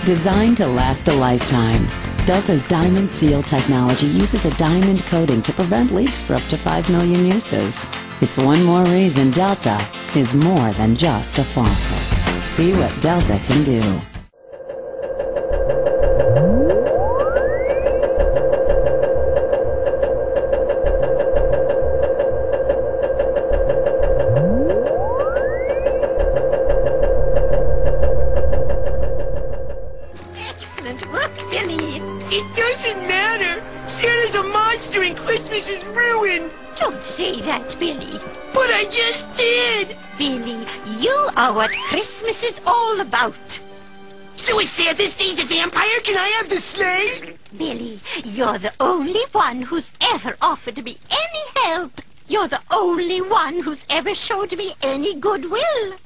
Designed to last a lifetime, Delta's Diamond Seal technology uses a diamond coating to prevent leaks for up to 5 million uses. It's one more reason Delta is more than just a faucet. See what Delta can do. Excellent work, Billy. It doesn't matter. Santa's a monster and Christmas is ruined. Don't say that, Billy. But I just did. Billy, you are what Christmas is all about. So if Santa stays a vampire, can I have the sleigh? Billy, you're the only one who's ever offered me any help. You're the only one who's ever showed me any goodwill.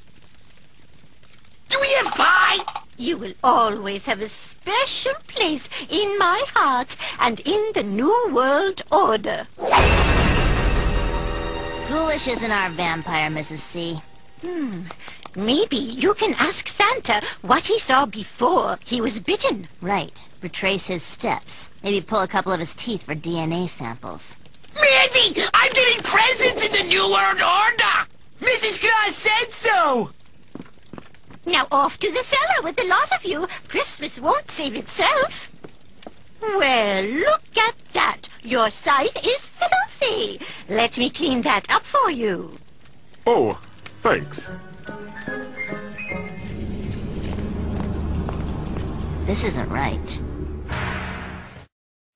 Do we have pie? You will always have a special place in my heart and in the New World Order. Ghoulish isn't our vampire, Mrs. C. Maybe you can ask Santa what he saw before he was bitten. Right. Retrace his steps. Maybe pull a couple of his teeth for DNA samples. Mandy, I'm getting presents in the New World Order! Mrs. Claus said so! Now off to the cellar with the lot of you. Christmas won't save itself. Well, look at that. Your scythe is filthy. Let me clean that up for you. Oh, thanks. This isn't right.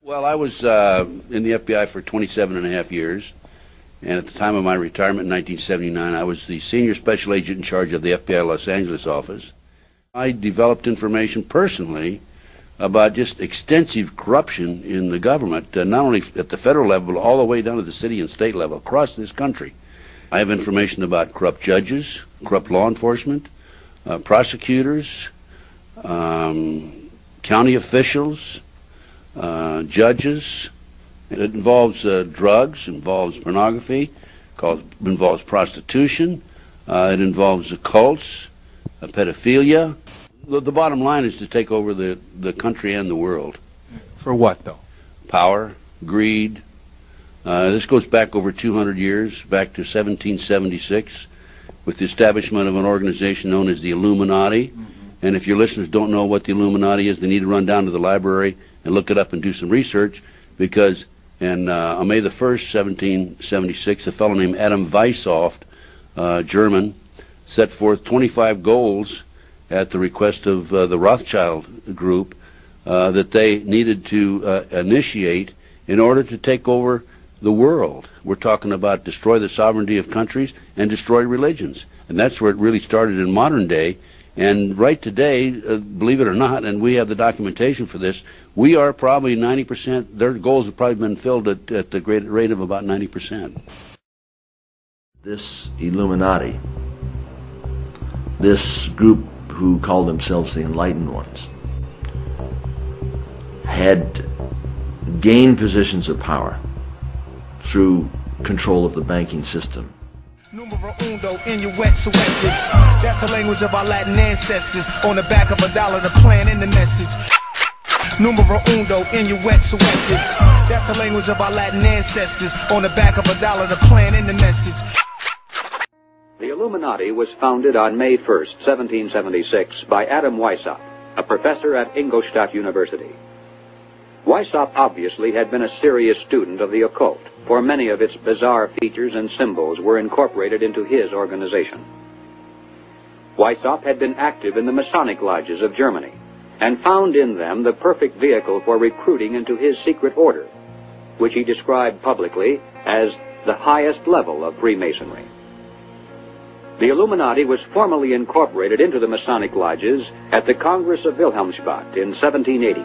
Well, I was in the FBI for 27.5 years, and at the time of my retirement in 1979, I was the senior special agent in charge of the FBI Los Angeles office. I developed information personally about just extensive corruption in the government, not only at the federal level, but all the way down to the city and state level across this country. I have information about corrupt judges, corrupt law enforcement, prosecutors, county officials, judges. It involves drugs, involves pornography, involves prostitution, it involves cults, pedophilia. The bottom line is to take over the country and the world. For what, though? Power, greed. This goes back over 200 years, back to 1776, with the establishment of an organization known as the Illuminati. And if your listeners don't know what the Illuminati is, they need to run down to the library and look it up and do some research, because on May the 1st, 1776, a fellow named Adam Weishaupt, German, set forth 25 goals at the request of the Rothschild group that they needed to initiate in order to take over the world. We're talking about destroy the sovereignty of countries and destroy religions. And that's where it really started in modern day. And right today, believe it or not, and we have the documentation for this, we are probably 90%, their goals have probably been filled at the great rate of about 90%. This Illuminati, this group who called themselves the Enlightened Ones, had gained positions of power through control of the banking system. Numero uno, inuit-suetus. That's the language of our Latin ancestors. On the back of $1, the plan and the message. Numero uno, inuit-suetus. That's the language of our Latin ancestors. On the back of $1, the plan and the message. The Illuminati was founded on May 1st, 1776 by Adam Weishaupt, a professor at Ingolstadt University. Weishaupt obviously had been a serious student of the occult, for many of its bizarre features and symbols were incorporated into his organization. Weishaupt had been active in the Masonic lodges of Germany, and found in them the perfect vehicle for recruiting into his secret order, which he described publicly as the highest level of Freemasonry. The Illuminati was formally incorporated into the Masonic lodges at the Congress of Wilhelmsbad in 1780.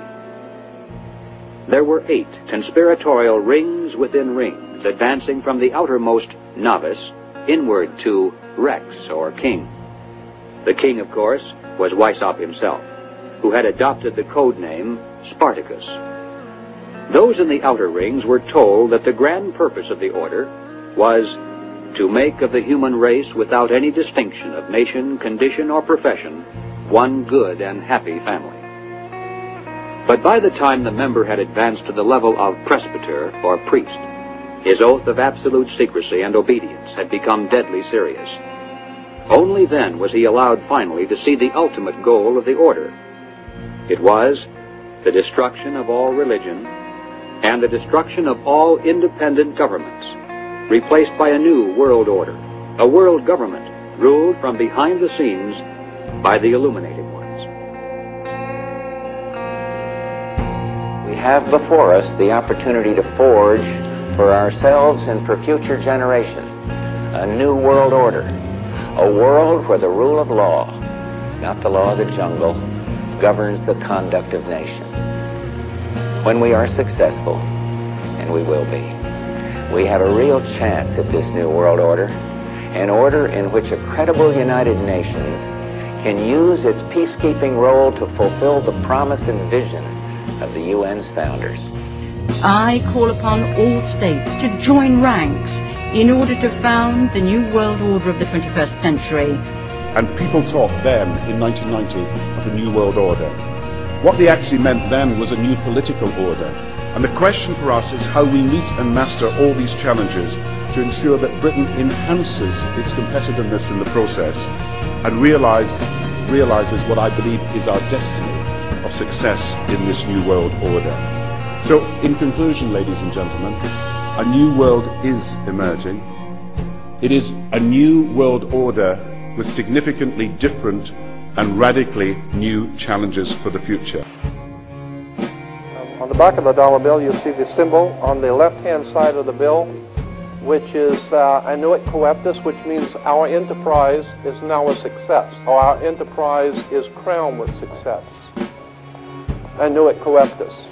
There were 8 conspiratorial rings within rings, advancing from the outermost novice inward to Rex, or king. The king, of course, was Weishaupt himself, who had adopted the code name Spartacus. Those in the outer rings were told that the grand purpose of the order was to make of the human race, without any distinction of nation, condition, or profession, one good and happy family. But by the time the member had advanced to the level of presbyter or priest, his oath of absolute secrecy and obedience had become deadly serious. Only then was he allowed finally to see the ultimate goal of the order. It was the destruction of all religion and the destruction of all independent governments, replaced by a new world order, a world government ruled from behind the scenes by the illuminated ones. We have before us the opportunity to forge for ourselves and for future generations a new world order, a world where the rule of law, not the law of the jungle, governs the conduct of nations. When we are successful, and we will be, we have a real chance at this new world order, an order in which a credible United Nations can use its peacekeeping role to fulfill the promise and vision of the UN's founders. I call upon all states to join ranks in order to found the new world order of the 21st century. And people talked then, in 1990, of a new world order. What they actually meant then was a new political order. And the question for us is how we meet and master all these challenges to ensure that Britain enhances its competitiveness in the process and realizes what I believe is our destiny of success in this new world order. So, in conclusion, ladies and gentlemen, a new world is emerging. It is a new world order with significantly different and radically new challenges for the future. On the back of the dollar bill, you see the symbol on the left-hand side of the bill, which is annuit coeptus, which means our enterprise is now a success, or our enterprise is crowned with success. Annuit coeptus.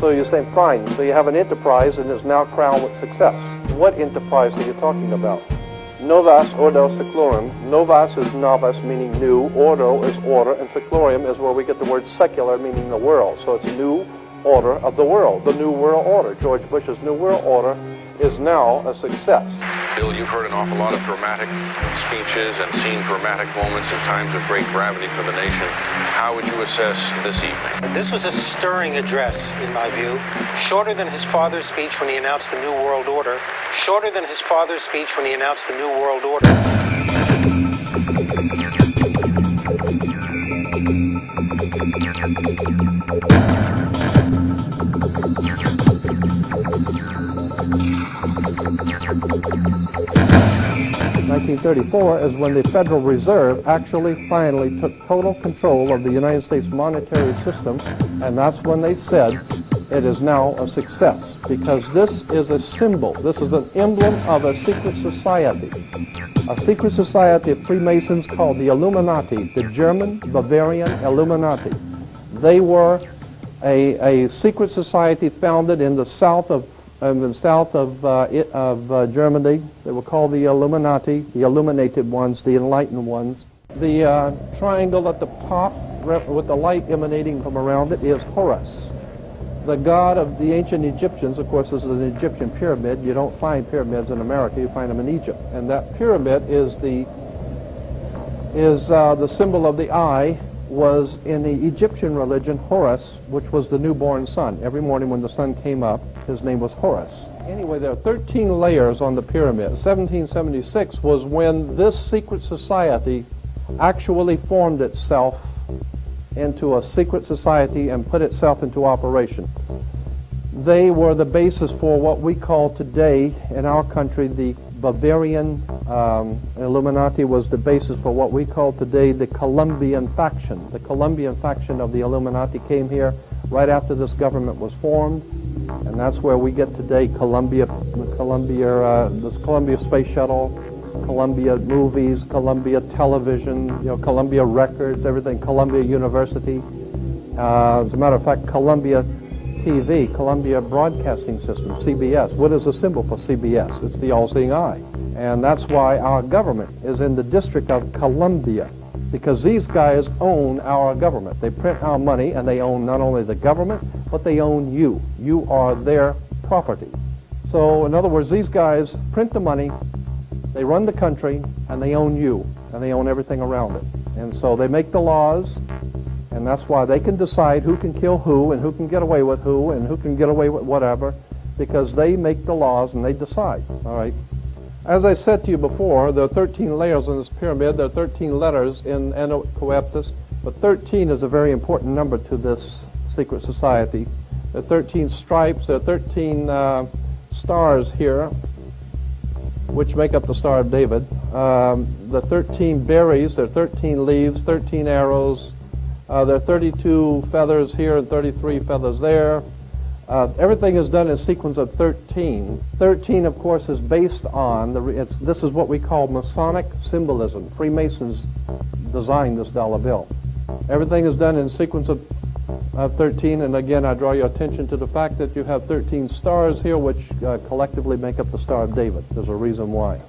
So you're saying, fine, so you have an enterprise and is now crowned with success. What enterprise are you talking about? Novas ordo seclorum. Novas is novus, meaning new. Ordo is order, and seclorum is where we get the word secular, meaning the world. So it's new order of the world, the new world order. George Bush's new world order is now a success. Bill, you've heard an awful lot of dramatic speeches and seen dramatic moments in times of great gravity for the nation. How would you assess this evening? This was a stirring address, in my view, shorter than his father's speech when he announced the New World Order, shorter than his father's speech when he announced the New World Order. 1934 is when the Federal Reserve actually finally took total control of the United States monetary system, and that's when they said it is now a success, because this is a symbol, this is an emblem of a secret society of Freemasons called the Illuminati, the German Bavarian Illuminati. They were a secret society founded in the south of Germany. They were called the Illuminati, the illuminated ones, the enlightened ones. The triangle at the top with the light emanating from around it is Horus, the god of the ancient Egyptians. Of course, this is an Egyptian pyramid. You don't find pyramids in America, you find them in Egypt. And that pyramid is the symbol of the eye, was in the Egyptian religion Horus, which was the newborn sun. Every morning when the sun came up, his name was Horus. Anyway, there are 13 layers on the pyramid. 1776 was when this secret society actually formed itself into a secret society and put itself into operation. They were the basis for what we call today in our country the Bavarian Illuminati was the basis for what we call today the Colombian faction. The Colombian faction of the Illuminati came here right after this government was formed, and that's where we get today this Columbia Space Shuttle, Columbia Movies, Columbia Television, Columbia Records, everything, Columbia University. As a matter of fact, Columbia TV, Columbia Broadcasting System, CBS. What is the symbol for CBS? It's the all-seeing eye. And that's why our government is in the District of Columbia, because these guys own our government. They print our money, and they own not only the government, but they own you. You are their property. So, in other words, these guys print the money, they run the country, and they own you, and they own everything around it. And so they make the laws, And that's why they can decide who can kill who and who can get away with who and who can get away with whatever, because they make the laws and they decide, all right? As I said to you before, there are 13 layers in this pyramid. There are 13 letters in Enoch-Coeptus, but 13 is a very important number to this secret society. There are 13 stripes, there are 13 stars here, which make up the Star of David. The 13 berries, there are 13 leaves, 13 arrows. There are 32 feathers here and 33 feathers there. Everything is done in sequence of 13. 13, of course, is based on, this is what we call Masonic symbolism. Freemasons designed this dollar bill. Everything is done in sequence of 13, and again, I draw your attention to the fact that you have 13 stars here, which collectively make up the Star of David. There's a reason why.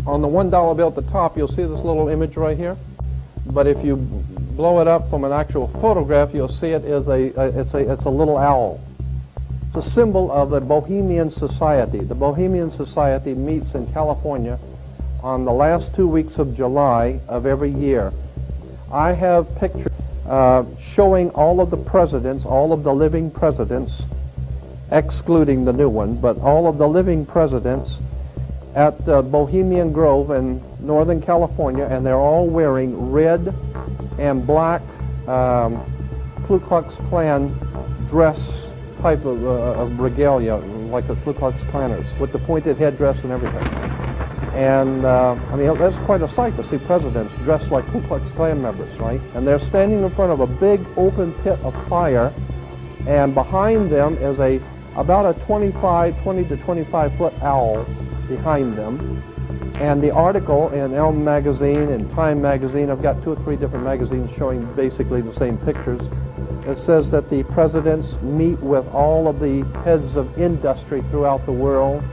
On the $1 bill at the top, you'll see this little image right here. But if you blow it up from an actual photograph, you'll see it is it's a little owl. It's a symbol of the Bohemian Society. The Bohemian Society meets in California on the last 2 weeks of July of every year. I have pictures showing all of the presidents, all of the living presidents, excluding the new one, but all of the living presidents at Bohemian Grove in Northern California, and they're all wearing red and black Ku Klux Klan dress type of regalia, like the Ku Klux Klanners, with the pointed headdress and everything. And I mean, that's quite a sight to see presidents dressed like Ku Klux Klan members, right? And they're standing in front of a big open pit of fire, and behind them is about a 20 to 25 foot owl behind them. And the article in Elm magazine and Time magazine, I've got 2 or 3 different magazines showing basically the same pictures. It says that the presidents meet with all of the heads of industry throughout the world,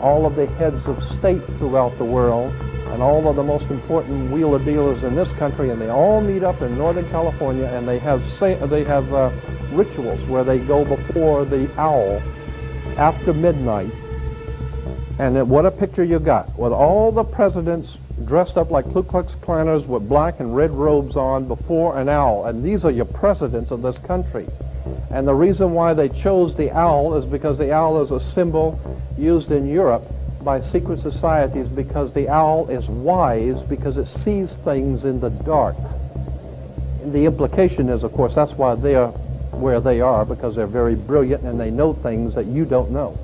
all of the heads of state throughout the world, and all of the most important wheeler dealers in this country, and they all meet up in Northern California, and they have rituals where they go before the owl after midnight. And what a picture you got, with all the presidents dressed up like Ku Klux Klanners with black and red robes on before an owl. And these are your presidents of this country. And the reason why they chose the owl is because the owl is a symbol used in Europe by secret societies, because the owl is wise, because it sees things in the dark. And the implication is, of course, that's why they're where they are, because they're very brilliant and they know things that you don't know.